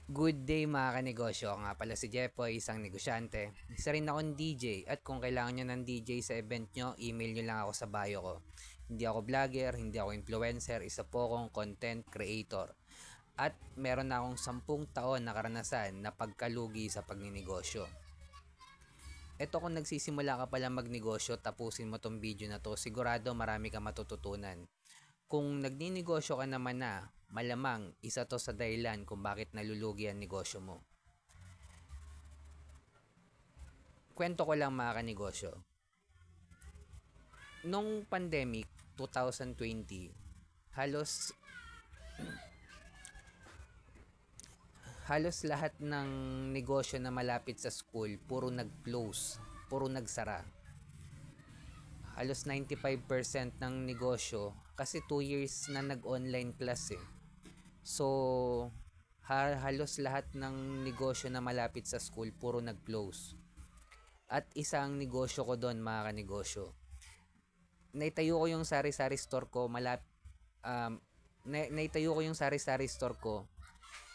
Good day mga kanegosyo, ako nga pala si Jepoy, isang negosyante. Isa rin akong DJ at kung kailangan nyo ng DJ sa event nyo, email nyo lang ako sa bio ko. Hindi ako vlogger, hindi ako influencer, isa po akong content creator. At meron na akong 10 taon na karanasan na pagkalugi sa pagninegosyo. Eto kung nagsisimula ka pala magnegosyo, tapusin mo tong video na to, sigurado marami ka matututunan. Kung nagninegosyo ka naman na, malamang isa to sa dahilan kung bakit nalulugi ang negosyo mo. Kwento ko lang mga kanegosyo. Nung pandemic, 2020, halos halos lahat ng negosyo na malapit sa school, puro nag-close, puro nagsara. Halos 95% ng negosyo kasi 2 years na nag-online class eh. So, halos lahat ng negosyo na malapit sa school puro nag-close. At isang negosyo ko doon mga kanegosyo. Naitayo ko yung sari-sari store ko um, naitayo ko yung sari-sari store ko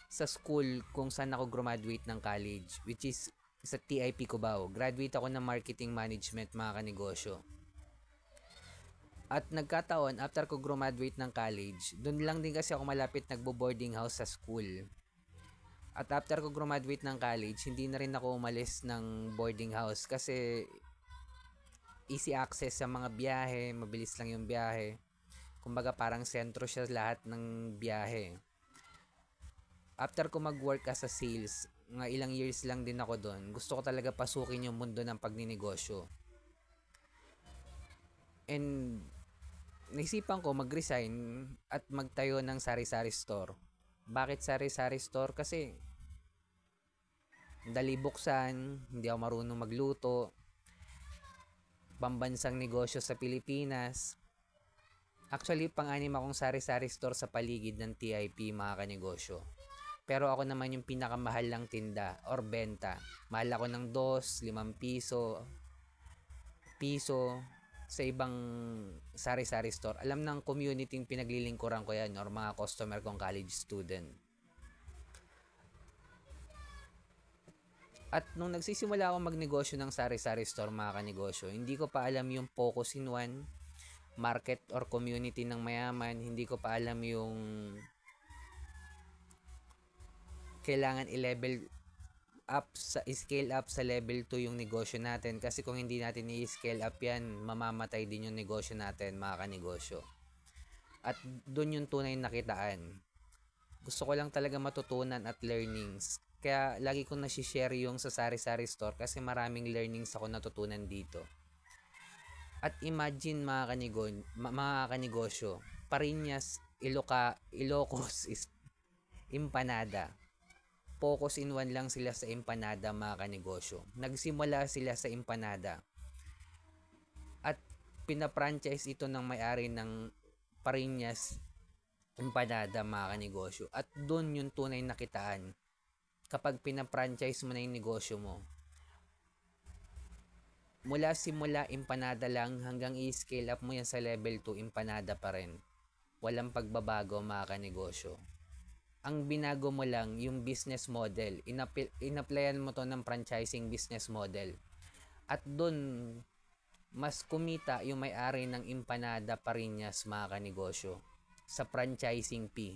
sa school kung saan ako graduate ng college, which is sa TIP Cubao. Graduate ako ng marketing management mga kanegosyo. At nagkataon, after ko graduate ng college, doon lang din kasi ako malapit nagbo-boarding house sa school. At after ko graduate ng college, hindi na rin ako umalis ng boarding house kasi easy access sa mga biyahe, mabilis lang yung biyahe. Kumbaga parang sentro siya lahat ng biyahe. After ko mag-work as a sales, mga ilang years lang din ako doon, gusto ko talaga pasukin yung mundo ng pagninegosyo. And naisipan ko mag-resign at magtayo ng sari-sari store. Bakit sari-sari store? Kasi dali buksan, hindi ako marunong magluto, pambansang negosyo sa Pilipinas. Actually, pang-anim akong sari-sari store sa paligid ng TIP mga kanegosyo. Pero ako naman yung pinakamahal lang tinda or benta. Mahal ako ng 2, 5 piso sa ibang sari-sari store. Alam ng community yung pinaglilingkuran ko yan or mga customer kong college student. At nung nagsisimula ako magnegosyo ng sari-sari store mga kanegosyo, hindi ko pa alam yung focus in one, market or community ng mayaman. Hindi ko pa alam yung kailangan i-level up sa scale up sa level 2 yung negosyo natin kasi kung hindi natin i-scale up yan, mamamatay din yung negosyo natin mga kanegosyo. At doon yung tunay na kitaan. Gusto ko lang talaga matutunan at learnings. Kaya lagi kong nasi-share yung sa sari-sari store kasi maraming learnings ako natutunan dito. At imagine mga kanegosyo, Pariñas, Ilocos is empanada. Focus in one lang sila sa empanada mga kanegosyo. Nagsimula sila sa empanada. At pina-franchise ito ng may-ari ng Pariñas empanada mga kanegosyo. At doon yung tunay na kitaan. Kapag pina-franchise mo na yung negosyo mo, mula simula empanada lang hanggang i-scale up mo yan sa level 2, empanada pa rin. Walang pagbabago mga kanegosyo. Ang binago mo lang yung business model. Inaplayan mo to ng franchising business model. At doon, mas kumita yung may-ari ng empanada Pariñas mga kanegosyo sa franchising fee.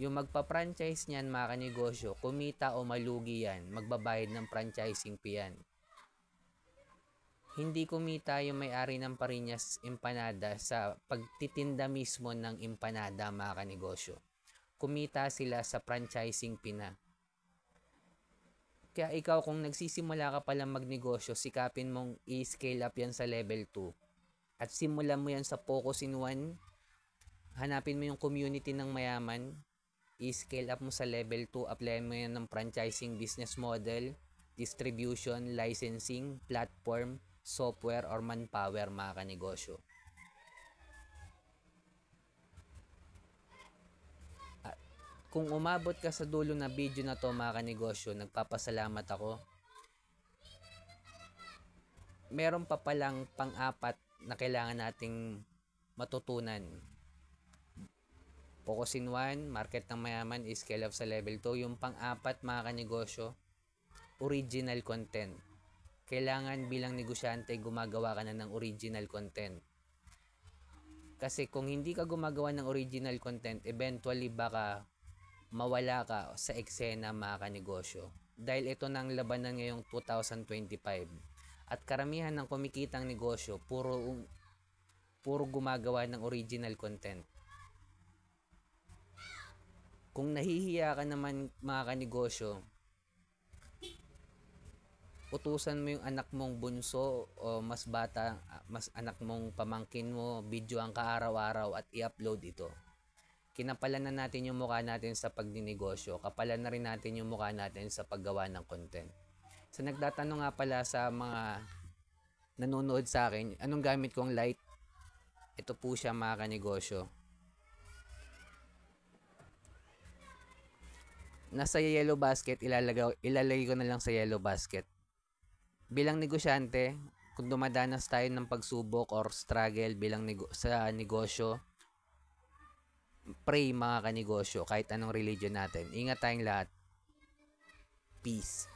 Yung magpa-franchise niyan mga kanegosyo, kumita o malugi yan, magbabayad ng franchising fee yan. Hindi kumita yung may-ari ng Pariñas empanada sa pagtitinda mismo ng empanada mga kanegosyo. Kumita sila sa franchising fee na. Kaya ikaw kung nagsisimula ka palang magnegosyo, sikapin mong i-scale up yan sa level 2. At simulan mo yan sa focus in one. Hanapin mo yung community ng mayaman. I-scale up mo sa level 2. Apply mo yan ng franchising business model, distribution, licensing, platform, software, or manpower mga kanegosyo. Kung umabot ka sa dulo na video na to mga kanegosyo, nagpapasalamat ako. Meron pa palang pang-apat na kailangan nating matutunan. Focus in 1, market ng mayaman, scale up sa level 2. Yung pang-apat mga kanegosyo, original content. Kailangan bilang negosyante gumagawa ka na ng original content. Kasi kung hindi ka gumagawa ng original content, eventually baka mawala ka sa eksena mga kanegosyo. Dahil ito nang labanan ngayong 2025. At karamihan ng kumikitang negosyo, puro gumagawa ng original content. Kung nahihiya ka naman mga kanegosyo, utusan mo yung anak mong bunso o mas bata, mas anak mong pamangkin mo, videoan ka araw-araw at i-upload ito. Kinapalan na natin yung mukha natin sa pagninegosyo, kapalan na rin natin yung mukha natin sa paggawa ng content. So nagtatanong nga pala sa mga nanonood sa akin, anong gamit kong light? Ito po siya mga kanegosyo. Nasa yellow basket, ilalagay ko na lang sa yellow basket. Bilang negosyante, kung dumadanas tayo ng pagsubok or struggle sa negosyo, pray mga kanegosyo, kahit anong religion natin. Ingat tayong lahat. Peace.